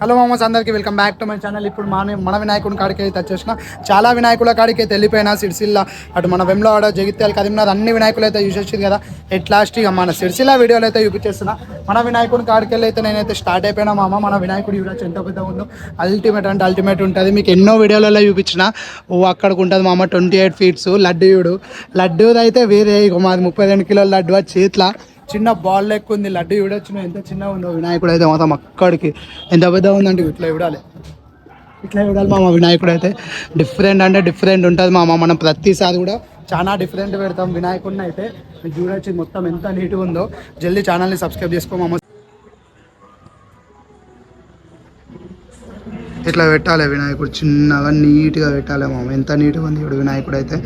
Hello మామస్ అందరికీ welcome back to my channel. ఇప్పుడు మన వినాయకుని కాడికి అయితే వచ్చేసిన చాలా వినాయకుల కాడికి అయితే వెళ్ళిపోయినా. సిరిసిల్ల అటు మన వెమ్లవాడ, జగిత్యాల, కరీంనగర్ అన్ని వినాయకులు అయితే చూసేసింది కదా. ఎట్ లాస్ట్ ఇక మన సిరిసిల్ల వీడియోలు అయితే చూపించేస్తున్నా. మన వినాయకుని కాడికి వెళ్ళి అయితే నేనైతే స్టార్ట్ అయిపోయినా మామ. మన వినాయకుడు చూడొచ్చు ఎంత పెద్ద ఉందో. అల్టిమేట్ అంటే అల్టిమేట్ ఉంటుంది. మీకు ఎన్నో వీడియోలలో చూపించిన. అక్కడికి ఉంటుంది మామ 28 ఫీట్స్ లడ్డు. లడ్డూది అయితే వేరే. ఇక మాది 32 కిలోల లడ్డు చేతిలో చిన్న బాల్ లెక్క ఉంది. లడ్డు చూడొచ్చు ఎంత చిన్నగా ఉందో. వినాయకుడు అయితే మొత్తం అక్కడికి ఎంత పెద్ద ఉందంటే ఇట్లా చూడాలి మామ. వినాయకుడు అయితే డిఫరెంట్ అంటే డిఫరెంట్ ఉంటుంది మామ. మనం ప్రతిసారి కూడా చాలా డిఫరెంట్ పెడతాం వినాయకుడిని అయితే. మీకు చూడొచ్చు మొత్తం ఎంత నీట్గా ఉందో. జల్దీ ఛానల్ని సబ్స్క్రైబ్ చేసుకో మామ. ఇట్లా పెట్టాలి వినాయకుడు, చిన్నగా నీట్గా పెట్టాలి మామ. ఎంత నీట్గా ఉంది ఇప్పుడు వినాయకుడు అయితే.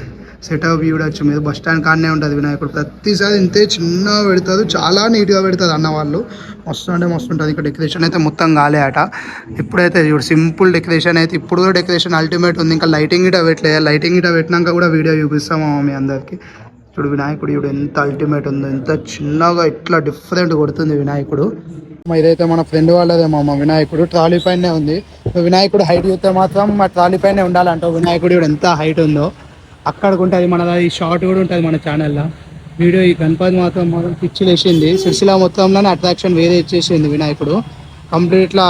సెటప్ చూడొచ్చు మీరు. బస్ స్టాండ్ కాడనే ఉంటుంది వినాయకుడు. ప్రతిసారి ఇంతే చిన్నగా పెడతారు, చాలా నీట్గా పెడతారు అన్న వాళ్ళు. మస్తు అంటే మస్తు ఉంటుంది. ఇక్కడ డెకరేషన్ అయితే మొత్తం గాలే అట. ఇప్పుడైతే చూడు సింపుల్ డెకరేషన్ అయితే. ఇప్పుడు కూడా డెకరేషన్ అల్టిమేట్ ఉంది. ఇంకా లైటింగ్ ఇట పెట్టలేదు. లైటింగ్ ఇట పెట్టినాక కూడా వీడియో చూపిస్తాము మీ అందరికి. చూడు వినాయకుడు చూడు ఎంత అల్టిమేట్ ఉందో. ఎంత చిన్నగా ఇట్లా డిఫరెంట్ కొడుతుంది వినాయకుడు. ఇదైతే మన ఫ్రెండ్ వాళ్ళదే మా వినాయకుడు. ట్రాలీ పైనే ఉంది. వినాయకుడు హైట్ చూస్తే మాత్రం మా ట్రాలీ పైనే ఉండాలంటావు. వినాయకుడు కూడా ఎంత హైట్ ఉందో. అక్కడికి ఉంటుంది మనది షార్ట్ కూడా ఉంటుంది మన ఛానల్లో వీడియో. ఈ గణపతి మాత్రం పిచ్చిలు వేసింది. సిరిసిల్ల మొత్తంలోనే అట్రాక్షన్ వేరే ఇచ్చేసింది వినాయకుడు. కంప్లీట్లా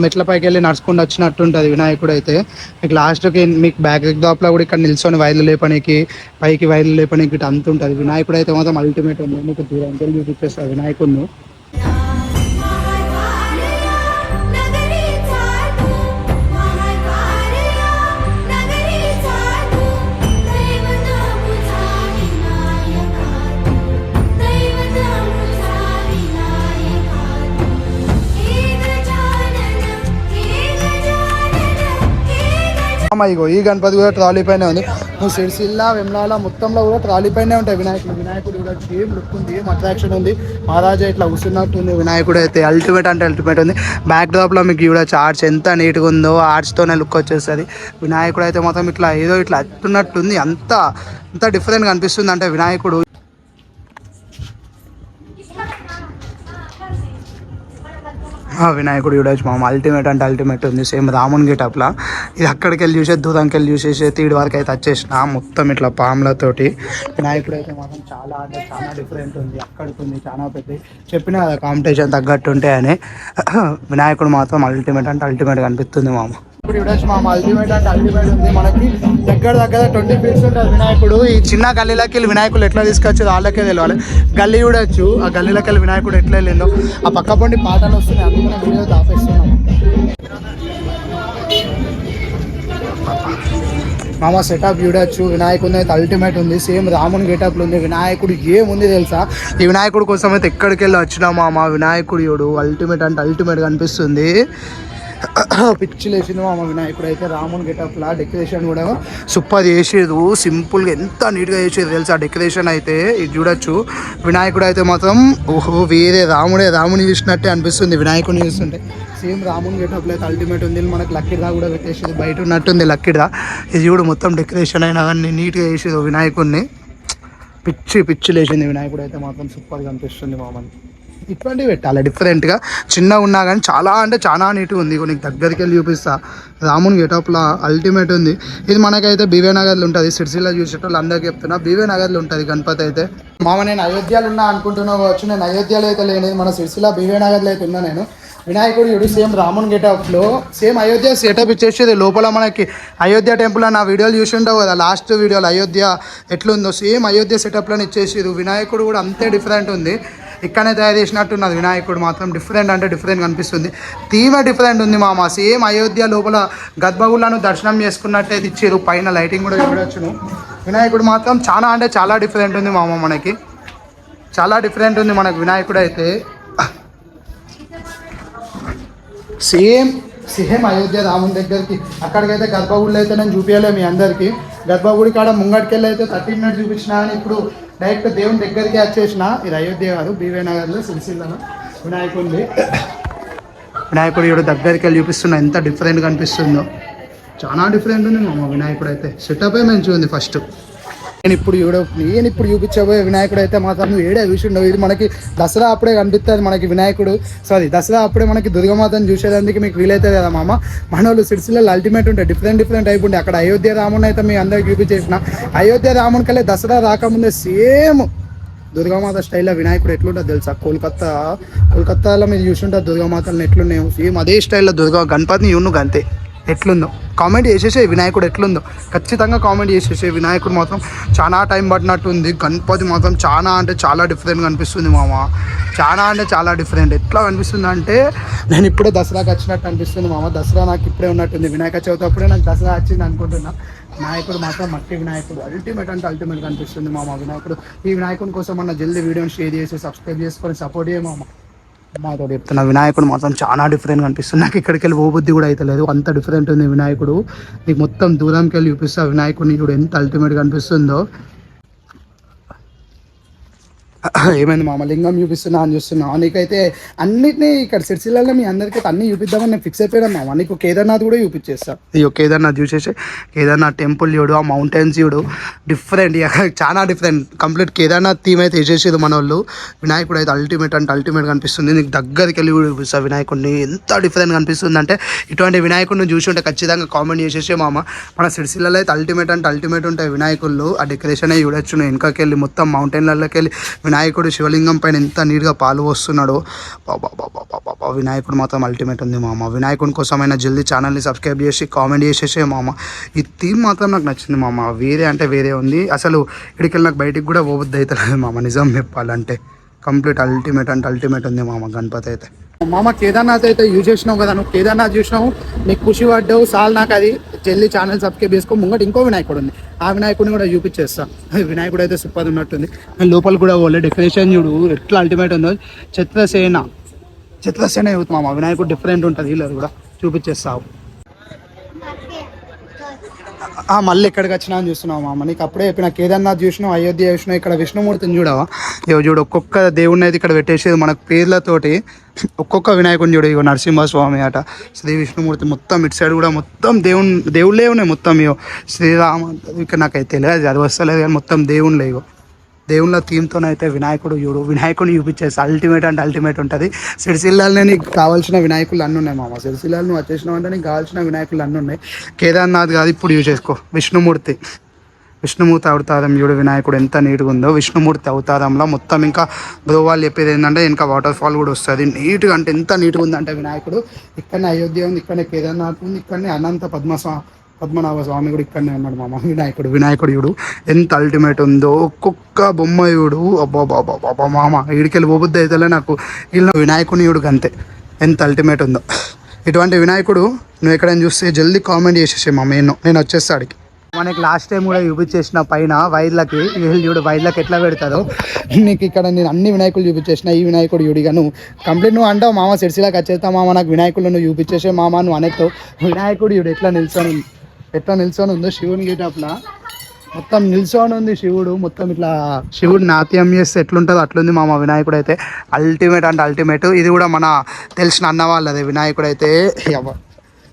మెట్ల పైకి వెళ్ళి నడుచుకుంటూ వచ్చినట్టు ఉంటుంది వినాయకుడు అయితే. మీకు లాస్ట్కి మీకు బ్యాక్ దాప్లో కూడా ఇక్కడ నిల్చొని వైర్లు లేపనికి, పైకి వైర్లు లేపనికి ఇటు అంత ఉంటుంది. వినాయకుడు అయితే మాత్రం అల్టిమేట్ ఉంది. మీకు దూరం చూపించేస్తారు వినాయకుడిని. ఇగో ఈ గణపతి కూడా ట్రాలీ పైనే ఉంది. నువ్వు సిరిసిల్ల, వెమ్లాల మొత్తంలో కూడా ట్రాలీ పైనే ఉంటాయి వినాయకుడు కూడా ఏం లుక్ ఉంది, ఏం అట్రాక్షన్ ఉంది. మహారాజా ఇట్లా కూర్చున్నట్టుంది వినాయకుడు అయితే. అల్టిమేట్ అంటే అల్టిమేట్ ఉంది. బ్యాక్ డ్రాప్లో మీకు చూడొచ్చు ఆర్చ్ ఎంత నీట్గా ఉందో. ఆర్చ్తోనే లుక్ వచ్చేస్తుంది. వినాయకుడు అయితే మొత్తం ఇట్లా ఏదో ఇట్లా అట్టున్నట్టుంది. అంత డిఫరెంట్గా అనిపిస్తుంది అంటే వినాయకుడు. వినాయకుడు చూడొచ్చు మామ. అల్టిమేట్ అంటే అల్టిమేట్ ఉంది. సేమ్ రాముని గెటప్లా. ఇది అక్కడికి వెళ్ళి చూసే, దూరంకి వెళ్ళి చూసేసి తీడి వరకు అయితే వచ్చేసిన. మొత్తం ఇట్లా పాములతోటి వినాయకుడు అయితే మాత్రం చాలా అంటే చాలా డిఫరెంట్ ఉంది. అక్కడికి ఉంది చాలా పెద్ద. చెప్పిన కదా కాంపిటీషన్ తగ్గట్టు ఉంటాయని. వినాయకుడు మాత్రం అల్టిమేట్ అంటే అల్టిమేట్ కనిపిస్తుంది మామ. ఇప్పుడు చూడొచ్చు మామ. అల్టిమేట్ అంటే అల్టిమేట్ ఉంది. మనకి దగ్గర 20 ఫీట్స్ ఉంటుంది వినాయకుడు. ఈ చిన్న గల్లీలోకి వెళ్ళి వినాయకుడు ఎట్లా తీసుకొచ్చి వాళ్ళకే తెలియాలి. గల్లీ చూడొచ్చు. ఆ గల్లీలోకి వెళ్ళి వినాయకుడు ఎట్లా వెళ్ళిందో. ఆ పక్క పొండి పాటలు వస్తున్నాయి. అందుకనే వీడియో ఆపేస్తున్నాం మామ. సెటప్ చూడొచ్చు. వినాయకుడు అయితే అల్టిమేట్ ఉంది. సేమ్ రాముని గెటప్లు ఉంది. వినాయకుడు ఏముంది తెలుసా. ఈ వినాయకుడు కోసం అయితే ఎక్కడికి వెళ్ళి వచ్చినా మామ. వినాయకుడు చూడు అల్టిమేట్ అంటే అల్టిమేట్ కనిపిస్తుంది. పిచ్చి లేచింది మామ వినాయకుడు అయితే. రాముని గెటప్లా డెకరేషన్ కూడా సూపర్ చేసేది. సింపుల్గా ఎంత నీట్గా చేసేది తెలుసా డెకరేషన్ అయితే. ఇది చూడొచ్చు. వినాయకుడు అయితే మాత్రం ఓహో వేరే రాముని చూసినట్టే అనిపిస్తుంది వినాయకుడిని చూస్తుంటే. సేమ్ రాముని గెటప్లో అయితే అల్టిమేట్ ఉంది. మనకు లక్కిడ్రా కూడా పెట్టేసేది. బయట ఉన్నట్టుంది లక్కిడ్రా. ఇది చూడు మొత్తం డెకరేషన్ అయినా కానీ నీట్గా చేసేది వినాయకుడిని. పిచ్చి లేచింది వినాయకుడు అయితే మాత్రం. సూపర్గా అనిపిస్తుంది మామని. ఇటువంటివి పెట్టాలి డిఫరెంట్గా. చిన్నగా ఉన్నా కానీ చాలా అంటే చాలా నీట్గా ఉంది. నీకు దగ్గరికి వెళ్ళి చూపిస్తా. రాముని గెటప్లా అల్టిమేట్ ఉంది. ఇది మనకైతే బీవే నగర్లో ఉంటుంది. సిరిసిల్ల చూసేటోళ్ళు అందరికీ చెప్తున్నా బీవే నగర్లో ఉంటుంది గణపతి అయితే. మామ నేను అయోధ్యలో ఉన్నా అనుకుంటున్నా కావచ్చు. నేను అయోధ్యలో అయితే లేని మన సిరిసిల్ల బీవే నగర్లో అయితే ఉన్నా నేను. వినాయకుడు చూడు సేమ్ రాముని గెటప్లో సేమ్ అయోధ్య సెటప్ ఇచ్చేసేది. లోపల మనకి అయోధ్య టెంపుల్ నా వీడియోలు చూసి ఉండవు కదా లాస్ట్ వీడియోలో. అయోధ్య ఎట్లుందో సేమ్ అయోధ్య సెటప్లో ఇచ్చేసేది. వినాయకుడు కూడా అంతే డిఫరెంట్ ఉంది. ఇక్కడనే తయారు చేసినట్టున్నది వినాయకుడు మాత్రం. డిఫరెంట్ అంటే డిఫరెంట్ కనిపిస్తుంది. థీమే డిఫరెంట్ ఉంది మామ. సేమ్ అయోధ్య లోపల గర్భగుళ్ళను దర్శనం చేసుకున్నట్టయితే ఇచ్చారు. పైన లైటింగ్ కూడా చూడొచ్చును. వినాయకుడు మాత్రం చాలా అంటే చాలా డిఫరెంట్ ఉంది మామ. మనకి చాలా డిఫరెంట్ ఉంది మనకు వినాయకుడు అయితే. సేమ్ అయోధ్య రాముని దగ్గరికి అక్కడికైతే గర్భగుడిలో అయితే నేను చూపించలే మీ అందరికీ. గర్భగుడి కాడ ముంగడికి వెళ్ళి అయితే 30 మినిట్స్ చూపించిన. అని ఇప్పుడు డైరెక్ట్ దేవుని దగ్గరికి వచ్చేసిన. ఇది అయోధ్య కాదు బీవే నగర్లో సిరిసిల్లలో వినాయకుడు ఇప్పుడు దగ్గరికి వెళ్ళి చూపిస్తున్నా. ఎంత డిఫరెంట్గా అనిపిస్తుందో. చాలా డిఫరెంట్ ఉంది మామ వినాయకుడు అయితే. సెటప్ మంచిగా ఉంది. ఫస్ట్ నేను ఇప్పుడు చూపించబోయే వినాయకుడు అయితే మాత్రం నువ్వు ఏడే చూసిండవు. ఇది మనకి దసరా అప్పుడే కనిపిస్తుంది మనకి వినాయకుడు. దసరా అప్పుడే మనకి దుర్గమాతను చూసేదానికి మీకు వీలైతుంది కదా మామ. మన వాళ్ళు సిరిసిల్లలో అల్టిమేట్ ఉంటాయి, డిఫరెంట్ టైప్ ఉంటాయి. అక్కడ అయోధ్య రాముని అయితే మీ అందరికి చూపించేసిన. అయోధ్య రాముని కల్లా దసరా రాకముందే సేమ్ దుర్గామాత స్టైల్లో వినాయకుడు ఎట్లుంటుంది తెలుసా? కోల్కత్తాలో మీరు చూసుంటారు దుర్గామాతలను ఎట్లున్నాయో సేమ్ అదే స్టైల్లో గణపతిని యూనుగా అంతే. ఎట్లుందో కామెంట్ చేసేసే వినాయకుడు ఎట్లుందో ఖచ్చితంగా కామెంట్ చేసేసే. వినాయకుడు మాత్రం చాలా టైం పట్టినట్టు ఉంది. గణపతి మాత్రం చాలా అంటే చాలా డిఫరెంట్గా కనిపిస్తుంది మామ. చాలా అంటే చాలా డిఫరెంట్. ఎట్లా కనిపిస్తుంది అంటే నేను ఇప్పుడే దసరాకి వచ్చినట్టు అనిపిస్తుంది మామ. దసరా నాకు ఇప్పుడే ఉన్నట్టుంది. వినాయక చవితి అప్పుడే నాకు దసరా వచ్చింది అనుకుంటున్నా. వినాయకుడు మాత్రం మట్టి వినాయకుడు అల్టిమేట్ అంటే అల్టిమేట్ కనిపిస్తుంది మామ వినాయకుడు. ఈ వినాయకుడి కోసం మన జల్దీ వీడియోని షేర్ చేసి సబ్స్క్రైబ్ చేసుకొని సపోర్ట్ చేయ మామ. మాతో చెప్తున్నా వినాయకుడు మాత్రం చాలా డిఫరెంట్ కనిపిస్తుంది. నాకు ఇక్కడికి వెళ్ళి పోబుద్ధి కూడా అయితే లేదు, అంత డిఫరెంట్ ఉంది వినాయకుడు. నీకు మొత్తం దూరంకి వెళ్ళి చూపిస్తా వినాయకుడిని కూడా ఎంత అల్టిమేట్ కనిపిస్తుందో. ఏమైంది మామ లింగం చూపిస్తున్నా అని చూస్తున్నా. నీకైతే అన్నిటినీ ఇక్కడ సిరిసిల్లలో మీ అందరికీ అన్ని చూపిద్దామని నేను ఫిక్స్ అయిపోయాను మామ. నీకు కేదార్నాథ్ కూడా చూపించేస్తా. అయ్యో కేదార్నాథ్ చూసేసి కేదార్నాథ్ టెంపుల్ చూడు, ఆ మౌంటైన్స్ చూడు, డిఫరెంట్ చాలా డిఫరెంట్. కంప్లీట్ కేదార్నాథ్ థీమ్ అయితే వేసేసేది మన వాళ్ళు. వినాయకుడు అయితే అల్టిమేట్ అంటే అల్టిమేట్ కనిపిస్తుంది. నీకు దగ్గరికి వెళ్ళి కూడా చూపిస్తా వినాయకుడిని ఎంత డిఫరెంట్ కనిపిస్తుంది అంటే. ఇటువంటి వినాయకుడిని చూసి ఉంటే ఖచ్చితంగా కామెంట్ చేసేసే మామ. మన సిరిసిల్లలో అయితే అల్టిమేట్ అంటే అల్టిమేట్ ఉంటాయి వినాయకుళ్ళు. ఆ డెకరేషన్ అయ్యి చూడొచ్చు. నేను వెనకకి వెళ్ళి మొత్తం మౌంటైన్లలోకి వెళ్ళి వినాయకుడు శివలింగం పైన ఎంత నీట్గా పాలు వస్తున్నాడో. బాబా వినాయకుడు మాత్రం అల్టిమేట్ ఉంది మామ. వినాయకుడి కోసమైనా జల్దీ ఛానల్ని సబ్స్క్రైబ్ చేసి కామెంట్ చేసేసే మామ. ఈ థీమ్ మాత్రం నాకు నచ్చింది మామ. వేరే అంటే వేరే ఉంది. అసలు ఇక్కడికి నాకు బయటికి కూడా పోవద్దు అయితే లేదు మామ. నిజం చెప్పాలంటే కంప్లీట్ అల్టిమేట్ అంటే అల్టిమేట్ ఉంది మామ గణపతి అయితే. మామ కేదార్నాథ్ అయితే యూజ్ చేసినావు కదా నువ్వు. కేదార్నాథ్ చూసినావు, నీకు ఖుషి పడ్డావు చాలు. నాకు అది జల్దీ ఛానల్ సబ్స్క్రైబ్ చేసుకో. ముంగట ఇంకో వినాయకుడు ఉంది, ఆ వినాయకుడిని కూడా చూపించేస్తా. వినాయకుడు అయితే సూపర్ ఉన్నట్టుంది. లోపల కూడా వాళ్ళ డెకరేషన్ చూడు ఎట్లా అల్టిమేట్ ఉందో. చిత్రసేన యూత్ మామ. వినాయకుడు డిఫరెంట్ ఉంటుంది. వీళ్ళది కూడా చూపించేస్తావు. మళ్ళీ ఎక్కడికి వచ్చినా అని చూస్తున్నావు మామ. నీకు అప్పుడే చెప్పిన కేదార్నాథ్ చూసినావు, అయోధ్య చూసినావు. ఇక్కడ విష్ణుమూర్తిని చూడవా? చూడు ఒక్కొక్క దేవుడిని అయితే ఇక్కడ పెట్టేసేది మనకు పేర్లతోటి. ఒక్కొక్క వినాయకుని చూడు. ఇగో నరసింహస్వామి అట, శ్రీ విష్ణుమూర్తి. మొత్తం ఇటు సైడ్ కూడా మొత్తం దేవుళ్ళే ఉన్నాయి మొత్తం. ఇగో శ్రీరామ ఇక్కడ నాకైతే తెలియదు, అది వస్తలేదు కానీ మొత్తం దేవుళ్ళే. ఇగో దేవుళ్ళ థీమ్తోనైతే వినాయకుడు చూడు. వినాయకుడిని చూపించేసి అల్టిమేట్ అంటే అల్టిమేట్ ఉంటుంది. సిరిసిల్లాలనే నీకు కావాల్సిన వినాయకులు అన్నీ ఉన్నాయి మామ. సిరిసిల్లాలు నువ్వు వచ్చేసినావు అంటే నీకు కావాల్సిన వినాయకులు అన్నీ ఉన్నాయి. కేదార్నాథ్ కాదు ఇప్పుడు యూజ్ చేసుకో. విష్ణుమూర్తి అవతారం చూడు. వినాయకుడు ఎంత నీట్గా ఉందో. విష్ణుమూర్తి అవతారంలో మొత్తం ఇంకా బ్రోవాళ్ళు చెప్పేది ఏంటంటే ఇంకా వాటర్ ఫాల్ కూడా వస్తుంది. నీట్గా అంటే ఎంత నీట్గా ఉందంటే వినాయకుడు. ఇక్కడనే అయోధ్య ఉంది, ఇక్కడనే కేదార్నాథ్ ఉంది, ఇక్కడనే అనంత పద్మనాభ స్వామి కూడా ఇక్కడనే ఉన్నాడు మామ. వినాయకుడు చూడు ఎంత అల్టిమేట్ ఉందో. ఒక్కొక్క బొమ్మ చూడు. అబ్బాబాబాబా మామ. ఇడికెళ్ళి పోబుద్ది అయితే నాకు. వీళ్ళు వినాయకుని చూడు అంతే ఎంత అల్టిమేట్ ఉందో. ఇటువంటి వినాయకుడు నువ్వు ఎక్కడైనా చూస్తే జల్దీ కామెంట్ చేసేసే మామ. నేను వచ్చేస్తాడికి. మనకి లాస్ట్ టైం కూడా చూపించేసిన పైన వైర్లకి. వీళ్ళు చూడు వైర్లకి ఎట్లా పెడతారో. నీకు ఇక్కడ నేను అన్ని వినాయకులు చూపించేసిన. ఈ వినాయకుడు చూడిగా నువ్వు కంప్లీట్ నువ్వు అంటావు మామ సిరిసిలాకి వచ్చేస్తా మామ నాకు వినాయకుడు నువ్వు చూపించేసే మామ నువ్వు అనేస్తావు. వినాయకుడు చూడు ఎట్లా నిల్చొని ఉందో. శివుని గేటప్లా మొత్తం నిల్చొని ఉంది శివుడు. మొత్తం ఇట్లా శివుడు నాట్యం చేస్తే ఎట్లుంటుందో అట్లుంది మామ. వినాయకుడు అయితే అల్టిమేట్ అంటే అల్టిమేట్. ఇది కూడా మన తెలిసిన అన్న వాళ్ళదే వినాయకుడు అయితే.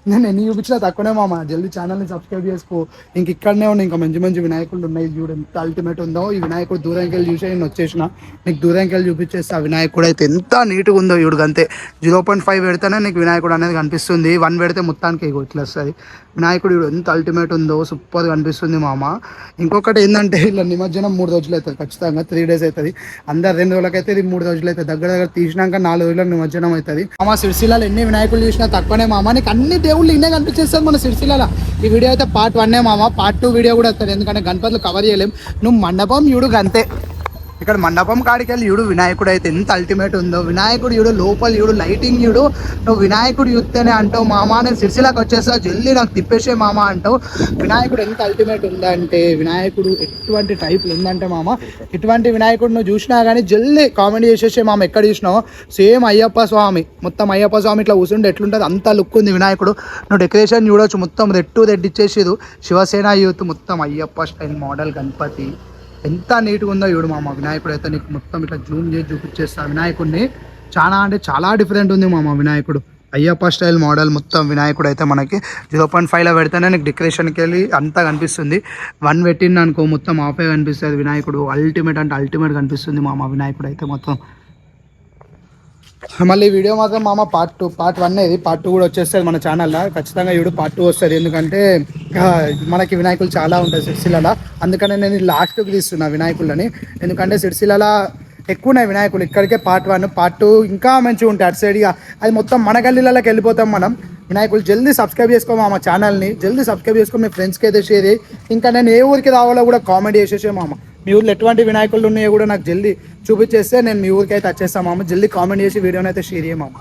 నేను ఎన్ని చూపించినా తక్కువనే మామ. జల్దీ ఛానల్ని సబ్స్క్రైబ్ చేసుకో. ఇంక ఇక్కడనే ఉన్నాయి ఇంకా మంచి వినాయకులు ఉన్నాయి. చూడు ఎంత అల్టిమేట్ ఉందో. ఈ వినాయకుడు దూరంకి వెళ్ళి చూసే నేను వచ్చేసిన. నీకు దూరంకి వెళ్ళి చూపించేస్తే ఆ వినాయకుడు అయితే ఎంత నీట్గా ఉందో చూడు అంతే. 0.5 పెడితేనే నీకు వినాయకుడు అనేది కనిపిస్తుంది. 1 పెడితే మొత్తానికి ఇట్లా వస్తుంది. వినాయకుడు ఎంత అల్టిమేట్ ఉందో. సూపర్గా కనిపిస్తుంది మామ. ఇంకొకటి ఏంటంటే ఇలా నిమజ్జనం 3 రోజులు అవుతుంది ఖచ్చితంగా. 3 days అవుతుంది. అందరు 2 రోజులకైతే ఇది 3 రోజులు అవుతుంది. దగ్గర తీసినాక 4 రోజులకు నిమజ్జనం అవుతుంది మామ. సిరిసిల్లలో ఎన్ని వినాయకులు చూసినా తక్కువనే మామ. నీకు అన్ని దేవుళ్ళు ఇన్నే కనిపించేస్తారు మన సిరిసిల్లలో. ఈ వీడియో అయితే పార్ట్ 1 మామ. పార్ట్ 2 వీడియో కూడా వస్తుంది. ఎందుకంటే గణపతులు కవర్ చేయలేం. నువ్వు మండపం చూడు అంతే. ఇక్కడ మండపం కాడికి వెళ్ళి చూడు వినాయకుడు అయితే ఎంత అల్టిమేట్ ఉందో. వినాయకుడు చూడు లోపల చూడు లైటింగ్ చూడు. నువ్వు వినాయకుడు చూస్తేనే అంటావు మామ నేను సిరిసిలాకి వచ్చేస్తా జల్దీ నాకు తిప్పేసే మామ అంటావు. వినాయకుడు ఎంత అల్టిమేట్ ఉందంటే వినాయకుడు ఎటువంటి టైప్లు ఉందంటే మామ. ఇటువంటి వినాయకుడు నువ్వు చూసినా కానీ జల్దీ కామెంట్ చేసేసే మామ. ఎక్కడ చూసినావు సేమ్ అయ్యప్ప స్వామి. మొత్తం అయ్యప్ప స్వామి ఇట్లా కూర్చుంటే ఎట్లుంటుంది అంత లుక్ ఉంది వినాయకుడు. నువ్వు డెకరేషన్ చూడవచ్చు మొత్తం రెడ్ ఇచ్చేసేది. శివసేన యూత్ మొత్తం అయ్యప్ప స్టైల్ మోడల్ గణపతి ఎంత నీట్గా ఉందో చూడు మామ. వినాయకుడు అయితే నీకు మొత్తం ఇట్లా జూమ్ చేసి చూపించేస్తా వినాయకుడిని. చాలా అంటే చాలా డిఫరెంట్ ఉంది మామ వినాయకుడు. అయ్యప్ప స్టైల్ మోడల్ మొత్తం వినాయకుడు అయితే మనకి 0.5లో పెడితేనే నీకు డెకరేషన్కి వెళ్ళి అంతా కనిపిస్తుంది. 1 పెట్టింది అనుకో మొత్తం ఆఫే కనిపిస్తుంది. వినాయకుడు అల్టిమేట్ అంటే అల్టిమేట్ కనిపిస్తుంది మామ వినాయకుడు అయితే మొత్తం. మళ్ళీ వీడియో మాత్రం మామ పార్ట్ 1 ఇది. పార్ట్ 2 కూడా వచ్చేస్తుంది మన ఛానల్లో. ఖచ్చితంగా ఇప్పుడు పార్ట్ 2 వస్తుంది. ఎందుకంటే మనకి వినాయకులు చాలా ఉంటాయి సిరిసిల్లలో. అందుకనే నేను లాస్ట్కి తీస్తున్నా వినాయకులని. ఎందుకంటే సిరిసిల్లలో ఎక్కువ ఉన్నాయి వినాయకులు. ఇక్కడికే పార్ట్ 1 పార్ట్ 2 ఇంకా మంచిగా ఉంటాయి అటు సైడ్గా. అది మొత్తం మన గల్లీలలోకి వెళ్ళిపోతాం మనం. వినాయకులు జల్దీ సబ్స్క్రైబ్ చేసుకో మా ఛానల్ని. జల్దీ సబ్స్క్రైబ్ చేసుకొని మీ ఫ్రెండ్స్కి అయితే షేర్ చేయి. ఇంకా నేను ఏ ఊరికి రావాలో కూడా కామెంట్ చేసేసే మామ. మీ ఊళ్ళో ఎటువంటి వినాయకులు ఉన్నాయో కూడా నాకు జల్దీ చూపించేస్తే నేను మీ ఊరికి అయితే వచ్చేస్తాను మామ. జల్దీ కామెంట్ చేసి వీడియోని అయితే షేర్ చేయమామ.